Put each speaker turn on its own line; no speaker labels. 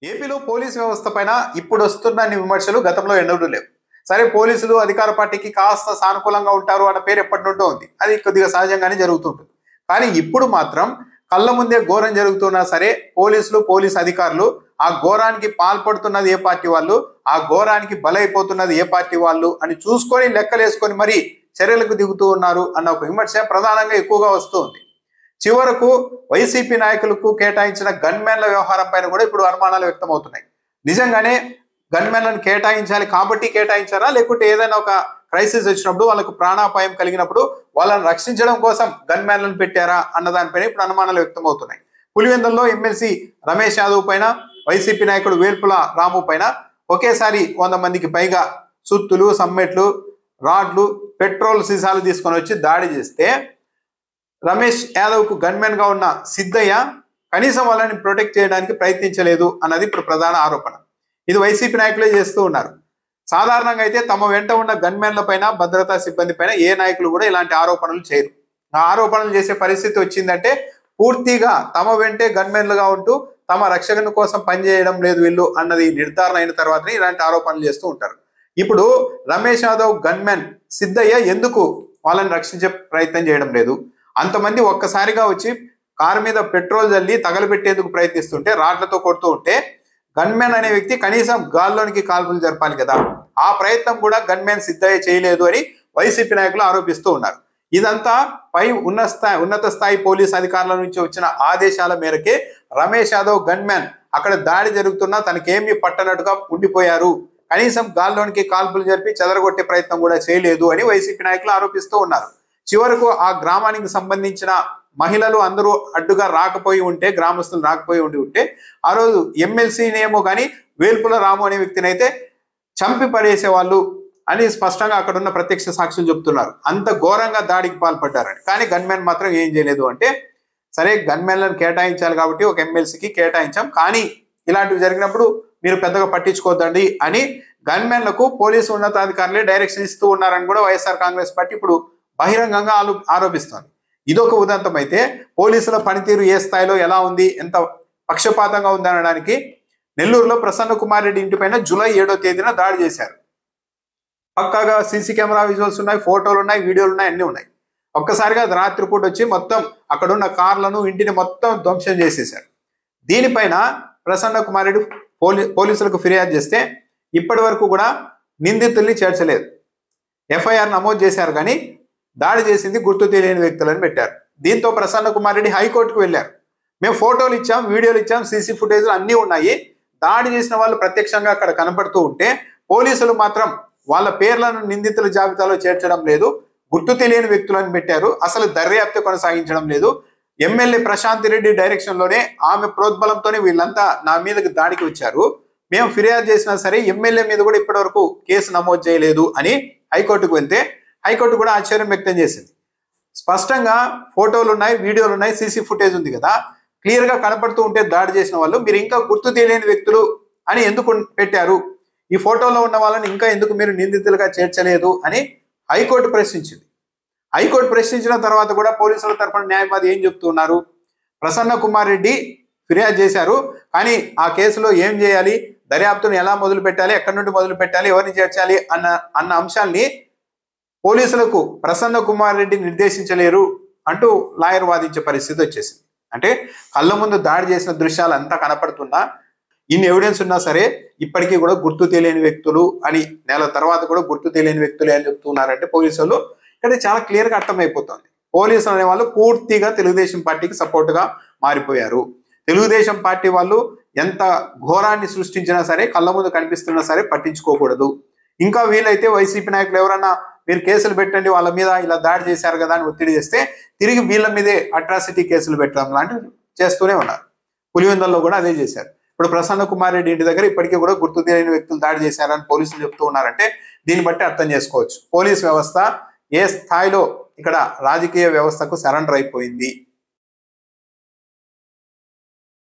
ఏపీలో పోలీసు వ్యవస్థ పైన ఇప్పుడు వస్తున్న విమర్శలు గతంలో ఎన్నడూ లేవు. సరే, పోలీసులు అధికార పార్టీకి కాస్త సానుకూలంగా ఉంటారు అన్న పేరు ఎప్పటి నుండో ఉంది. అది కొద్దిగా సహజంగానే జరుగుతుంటుంది. కానీ ఇప్పుడు మాత్రం కళ్ళ ముందే ఘోరం జరుగుతున్నా సరే పోలీసు అధికారులు ఆ ఘోరానికి పాల్పడుతున్నది ఏ పార్టీ వాళ్ళు, ఆ ఘోరానికి బలైపోతున్నది ఏ పార్టీ వాళ్ళు అని చూసుకొని లెక్కలేసుకొని మరి చర్యలకు దిగుతూ ఉన్నారు అన్న ఒక విమర్శ ప్రధానంగా ఎక్కువగా వస్తుంది. చివరకు వైసీపీ నాయకులకు కేటాయించిన గన్మెన్ల వ్యవహారం పైన కూడా ఇప్పుడు అనుమానాలు వ్యక్తమవుతున్నాయి. నిజంగానే గన్మెన్లను కేటాయించాలి కాబట్టి కేటాయించారా, లేకుంటే ఏదైనా ఒక క్రైసిస్ వచ్చినప్పుడు వాళ్ళకు ప్రాణాపాయం కలిగినప్పుడు వాళ్ళని రక్షించడం కోసం గన్మెన్లను పెట్టారా అన్న దానిపైన ఇప్పుడు అనుమానాలు వ్యక్తమవుతున్నాయి. పులివెందుల్లో ఎమ్మెల్సీ రమేష్ యాదవ్ పైన, వైసీపీ నాయకుడు వేల్పుల రాము పైన ఒకేసారి 100 మందికి పైగా సుత్తులు, సమ్మెట్లు, రాడ్లు, పెట్రోల్ సీసాలు తీసుకొని వచ్చి దాడి చేస్తే రమేష్ యాదవ్కు గన్మెన్ గా ఉన్న సిద్ధయ్య కనీసం వాళ్ళని ప్రొటెక్ట్ చేయడానికి ప్రయత్నించలేదు అన్నది ఇప్పుడు ప్రధాన ఆరోపణ. ఇది వైసీపీ నాయకులే చేస్తూ ఉన్నారు. సాధారణంగా అయితే తమ వెంట ఉన్న గన్మెన్ల పైన, భద్రతా సిబ్బంది పైన ఏ నాయకులు కూడా ఇలాంటి ఆరోపణలు చేయరు. ఆ ఆరోపణలు చేసే పరిస్థితి వచ్చిందంటే పూర్తిగా తమ వెంటే గన్మెన్లుగా ఉంటూ తమ రక్షణ కోసం పనిచేయడం లేదు వీళ్ళు అన్నది నిర్ధారణ అయిన తర్వాతనే ఇలాంటి ఆరోపణలు చేస్తూ ఉంటారు. ఇప్పుడు రమేష్ యాదవ్ గన్మెన్ సిద్ధయ్య ఎందుకు వాళ్ళని రక్షించే ప్రయత్నం చేయడం లేదు? అంతమంది ఒక్కసారిగా వచ్చి కారు మీద పెట్రోల్ జల్లి తగలబెట్టేందుకు ప్రయత్నిస్తుంటే, రాడ్లతో కొడుతూ ఉంటే గన్మెన్ అనే వ్యక్తి కనీసం గాల్లోనికి కాల్పులు జరపాలి కదా. ఆ ప్రయత్నం కూడా గన్మెన్ సిద్ధయ్య చేయలేదు అని వైసీపీ నాయకులు ఆరోపిస్తూ ఉన్నారు. ఇదంతా పై ఉన్నత స్థాయి పోలీసు అధికారుల నుంచి వచ్చిన ఆదేశాల మేరకే రమేష్ యాదవ్ గన్మెన్ అక్కడ దాడి జరుగుతున్నా తనకేమీ పట్టనట్టుగా ఉండిపోయారు, కనీసం గాల్లోనికి కాల్పులు జరిపి చెదరగొట్టే ప్రయత్నం కూడా చేయలేదు అని వైసీపీ నాయకులు ఆరోపిస్తూ ఉన్నారు. చివరకు ఆ గ్రామానికి సంబంధించిన మహిళలు అందరూ అడ్డుగా రాకపోయి ఉంటే, గ్రామస్తులు రాకపోయి ఉంటే ఆ రోజు ఎమ్మెల్సీనేమో కానీ వేల్పుల రాము అనే వ్యక్తిని అయితే చంపి పడేసేవాళ్ళు అని స్పష్టంగా అక్కడ ఉన్న ప్రత్యక్ష సాక్షులు చెప్తున్నారు. అంత ఘోరంగా దాడికి పాల్పడ్డారని. కానీ గన్మెన్ మాత్రం ఏం చేయలేదు. అంటే సరే, గన్మెన్లను కేటాయించాలి కాబట్టి ఒక ఎమ్మెల్సీకి కేటాయించాం, కానీ ఇలాంటివి జరిగినప్పుడు మీరు పెద్దగా పట్టించుకోవద్దండి అని గన్మెన్లకు పోలీసు ఉన్నతాధికారులే డైరెక్షన్ ఇస్తూ ఉన్నారని కూడా వైఎస్ఆర్ కాంగ్రెస్ పార్టీ ఇప్పుడు బహిరంగంగా ఆరోపిస్తోంది. ఇదొక ఉదంతం అయితే, పోలీసుల పనితీరు ఏ స్థాయిలో ఎలా ఉంది, ఎంత పక్షపాతంగా ఉంది అనడానికి నెల్లూరులో ప్రసన్న కుమార్ రెడ్డి ఇంటిపైన జూలై 7వ తేదీన దాడి చేశారు. పక్కాగా సీసీ కెమెరా విజువల్స్ ఉన్నాయి, ఫోటోలు ఉన్నాయి, వీడియోలు ఉన్నాయి, అన్నీ ఉన్నాయి. ఒక్కసారిగా రాత్రిపూట వచ్చి మొత్తం అక్కడున్న కార్లను, ఇంటిని మొత్తం ధ్వంసం చేసేశారు. దీనిపైన ప్రసన్న కుమార్ రెడ్డి పోలీసులకు ఫిర్యాదు చేస్తే ఇప్పటి వరకు కూడా నిందితుల్ని చేర్చలేదు. ఎఫ్ఐఆర్ నమోదు చేశారు, కానీ దాడి చేసింది గుర్తు తెలియని వ్యక్తులను పెట్టారు. దీంతో ప్రసన్న కుమార్ రెడ్డి హైకోర్టుకు వెళ్ళారు. మేము ఫోటోలు ఇచ్చాం, వీడియోలు ఇచ్చాం, సీసీ ఫుటేజ్లు అన్నీ ఉన్నాయి, దాడి చేసిన వాళ్ళు ప్రత్యక్షంగా అక్కడ కనపడుతూ ఉంటే పోలీసులు మాత్రం వాళ్ళ పేర్లను నిందితుల జాబితాలో చేర్చడం లేదు, గుర్తు తెలియని వ్యక్తులను పెట్టారు, అసలు దర్యాప్తు కొనసాగించడం లేదు. ఎమ్మెల్యే ప్రశాంత్ రెడ్డి డైరెక్షన్ లోనే, ఆమె ప్రోద్బలంతోనే వీళ్ళంతా నా మీదకి దాడికి వచ్చారు, మేము ఫిర్యాదు చేసినా సరే ఎమ్మెల్యే మీద కూడా ఇప్పటి వరకు కేసు నమోదు చేయలేదు అని హైకోర్టుకు వెళ్తే హైకోర్టు కూడా ఆశ్చర్యం వ్యక్తం చేసింది. స్పష్టంగా ఫోటోలు ఉన్నాయి, వీడియోలు ఉన్నాయి, సీసీ ఫుటేజ్ ఉంది కదా, క్లియర్ గా కనపడుతూ ఉంటే దాడి చేసిన వాళ్ళు మీరు ఇంకా గుర్తు తెలియని వ్యక్తులు అని ఎందుకు పెట్టారు, ఈ ఫోటోలో ఉన్న వాళ్ళని ఇంకా ఎందుకు మీరు నిందితులుగా చేర్చలేదు అని హైకోర్టు ప్రశ్నించింది. హైకోర్టు ప్రశ్నించిన తర్వాత కూడా పోలీసుల తరఫున న్యాయవాది ఏం చెప్తున్నారు, ప్రసన్న కుమార్ రెడ్డి ఫిర్యాదు చేశారు, కానీ ఆ కేసులో ఏం చేయాలి, దర్యాప్తును ఎలా మొదలు పెట్టాలి, ఎక్కడి నుండి మొదలు పెట్టాలి, ఎవరిని చేర్చాలి అన్న అంశాన్ని పోలీసులకు ప్రసన్న కుమార్ రెడ్డి నిర్దేశించలేరు అంటూ లాయర్ వాదించే పరిస్థితి వచ్చేసింది. అంటే కళ్ళ ముందు దాడి చేసిన దృశ్యాలు అంతా కనపడుతున్నా, ఇన్ని ఎవిడెన్స్ ఉన్నా సరే ఇప్పటికీ కూడా గుర్తు తెలియని వ్యక్తులు అని, నెల తర్వాత కూడా గుర్తు తెలియని వ్యక్తులే అని చెప్తున్నారంటే పోలీసులు ఇక్కడ చాలా క్లియర్గా అర్థమైపోతుంది. పోలీసులు అనే వాళ్ళు పూర్తిగా తెలుగుదేశం పార్టీకి సపోర్ట్గా మారిపోయారు. తెలుగుదేశం పార్టీ వాళ్ళు ఎంత ఘోరాన్ని సృష్టించినా సరే, కళ్ళ ముందు కనిపిస్తున్నా సరే పట్టించుకోకూడదు. ఇంకా వీలైతే వైసీపీ నాయకులు ఎవరన్నా మీరు కేసులు పెట్టండి, వాళ్ళ మీద ఇలా దాడి చేశారు కదా అని ఒత్తిడి చేస్తే తిరిగి వీళ్ళ మీదే అట్రాసిటీ కేసులు పెట్టడం లాంటివి చేస్తూనే ఉన్నారు. పులివెందుల్లో కూడా అదే చేశారు. ఇప్పుడు ప్రసన్న కుమార్ రెడ్డి ఇంటి దగ్గర ఇప్పటికీ కూడా గుర్తు తెలియని వ్యక్తులు దాడి చేశారని పోలీసులు చెప్తూ ఉన్నారంటే దీన్ని బట్టి అర్థం చేసుకోవచ్చు పోలీస్ వ్యవస్థ ఏ స్థాయిలో ఇక్కడ రాజకీయ వ్యవస్థకు సరెండర్ అయిపోయింది.